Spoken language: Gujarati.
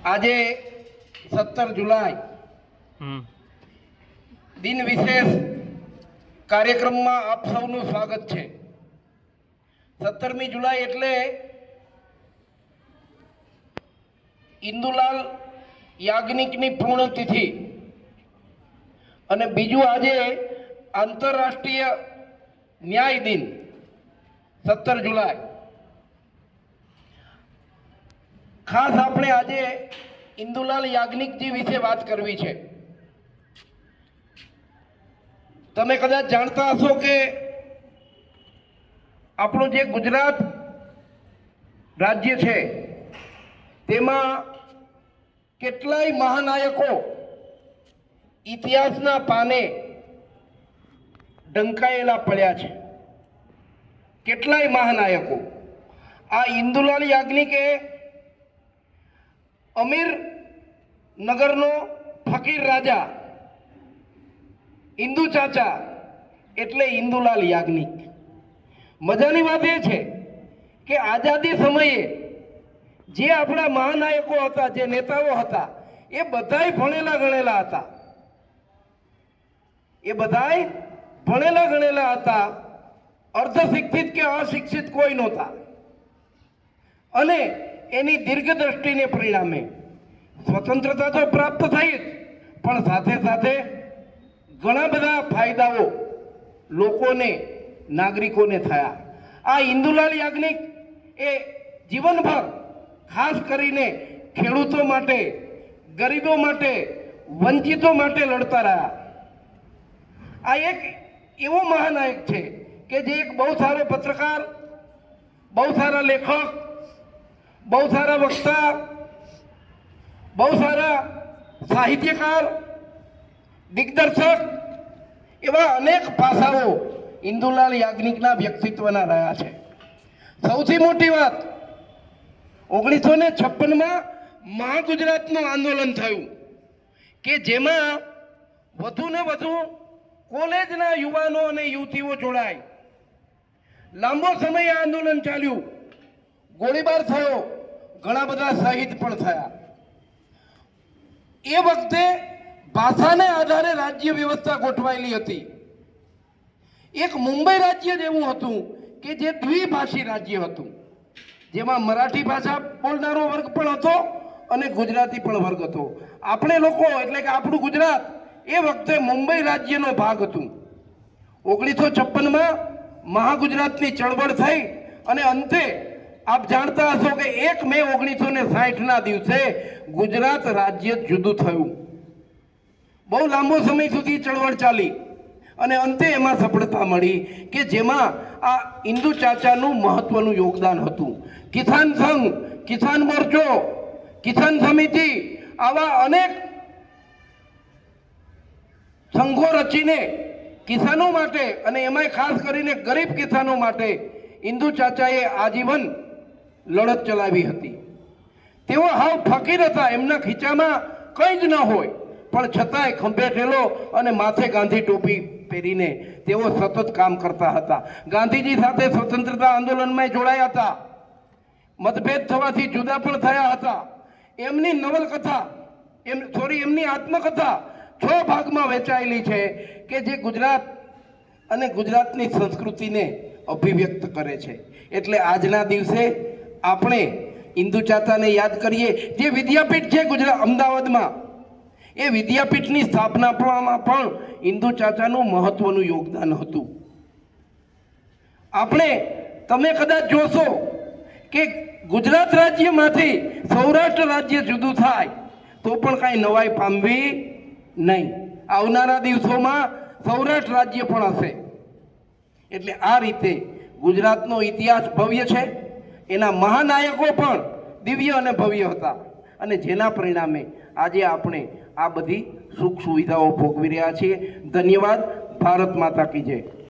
આજે 17 જુલાઈ દિન વિશેષ કાર્યક્રમમાં આપ સૌનું સ્વાગત છે। 17મી જુલાઈ એટલે ઇન્દુલાલ યાજ્ઞિકની પૂર્ણતિથિ અને બીજું આજે આંતરરાષ્ટ્રીય ન્યાય દિન 17 જુલાઈ। ખાસ આપણે આજે ઇન્દુલાલ યાજ્ઞિકજી વિશે વાત કરવી છે। તમે કદાચ જાણતા હશો કે આપણું જે ગુજરાત રાજ્ય છે તેમાં કેટલાય મહાનાયકો ઇતિહાસના પાને ઢંકાયેલા પડ્યા છે। કેટલાય મહાનાયકો। આ ઇન્દુલાલ યાજ્ઞિકે અમીર નગરનો ફકીર રાજા ઇન્દુ ચાચા એટલે ઇન્દુલાલ યાજ્ઞિક। મજાની વાત એ છે કે આઝાદી સમયે જે આપણા મહાનાયકો હતા, જે નેતાઓ હતા, એ બધાય ભણેલા ગણેલા હતા। એ બધાય ભણેલા ગણેલા હતા, અર્ધ શિક્ષિત કે અશિક્ષિત કોઈ નહોતા। અને એની દીર્ઘ દ્રષ્ટિને પરિણામે સ્વતંત્રતા તો પ્રાપ્ત થઈ જ, પણ સાથે સાથે ઘણા બધા ફાયદાઓ લોકોને, નાગરિકોને થયા। આ ઇન્દુલાલ યાજ્ઞિક એ જીવનભર ખાસ કરીને ખેડૂતો માટે, ગરીબો માટે, વંચિતો માટે લડતા રહ્યા। આ એક એવો મહાનાયક છે કે જે એક બહુ સારો પત્રકાર, બહુ સારા લેખક, બહુ સારા વક્તા, બહુ સારા સાહિત્યકાર, દિગ્દર્શક એવા અનેક પાસાઓ ઇન્દુલાલ યાજ્ઞિકના વ્યક્તિત્વના રહ્યા છે। સૌથી મોટી વાત, 1956માં મહાગુજરાતનું આંદોલન થયું કે જેમાં વધુ ને વધુ કોલેજના યુવાનો અને યુવતીઓ જોડાય। લાંબો સમય આંદોલન ચાલ્યું, ગોળીબાર થયો, ઘણા બધા શહીદ પણ થયા। એ વખતે ભાષાને આધારે રાજ્ય વ્યવસ્થા ગોઠવાયેલી હતી। એક મુંબઈ રાજ્ય જેવું હતું કે જે દ્વિભાષી રાજ્ય હતું, જેમાં મરાઠી ભાષા બોલનારો વર્ગ પણ હતો અને ગુજરાતી પણ વર્ગ હતો। આપણે લોકો એટલે કે આપણું ગુજરાત એ વખતે મુંબઈ રાજ્યનો ભાગ હતું। 1956માં મહાગુજરાતની ચળવળ થઈ અને અંતે આપ જાણતા હશો કે 1 મે 1960ના દિવસે ગુજરાત રાજ્ય જુદું થયું। બહુ લાંબો સમય સુધી ચળવળ ચાલી અને અંતે એમાં સફળતા મળી કે જેમાં આ ઇન્દુ ચાચાનું મહત્વનું યોગદાન હતું। કિસાન સંઘ, કિસાન મોરચો, કિસાન સમિતિ આવા અનેક સંઘો રચીને કિસાનો માટે અને એમાંય ખાસ કરીને ગરીબ કિસાનો માટે ઇન્દુ ચાચાએ આજીવન લડત ચલાવી હતી। તેઓ હાવ ફકીર હતા, એમના ખીચામાં કંઈ જ ન હોય, પણ છતાંય ખંભે ઠેલો અને માથે ગાંધી ટોપી પહેરીને તેઓ સતત કામ કરતા હતા। ગાંધીજી સાથે સ્વતંત્રતા આંદોલનમાં જોડાયા હતા, મતભેદ થવાથી જુદા પણ થયા હતા। એમની નવલકથા, એમની આત્મકથા 6 ભાગમાં વહેંચાયેલી છે કે જે ગુજરાત અને ગુજરાતની સંસ્કૃતિને અભિવ્યક્ત કરે છે। એટલે આજના દિવસે આપણે ઇન્દુ ચાચાને યાદ કરીએ। જે વિદ્યાપીઠ છે ગુજરાત અમદાવાદમાં, એ વિદ્યાપીઠની સ્થાપનામાં પણ ઇન્દુ ચાચાનું મહત્વનું યોગદાન હતું। તમે કદાચ જોશો કે ગુજરાત રાજ્યમાંથી સૌરાષ્ટ્ર રાજ્ય જુદું થાય તો પણ કાંઈ નવાઈ પામવી નહીં। આવનારા દિવસોમાં સૌરાષ્ટ્ર રાજ્ય પણ હશે। એટલે આ રીતે ગુજરાતનો ઇતિહાસ ભવ્ય છે, એના મહાનાયકો પણ દિવ્ય અને ભવ્ય હતા અને જેના પરિણામે આજે આપણે આ બધી સુખ સુવિધાઓ ભોગવી રહ્યા છીએ। ધન્યવાદ। ભારત માતા કી જય।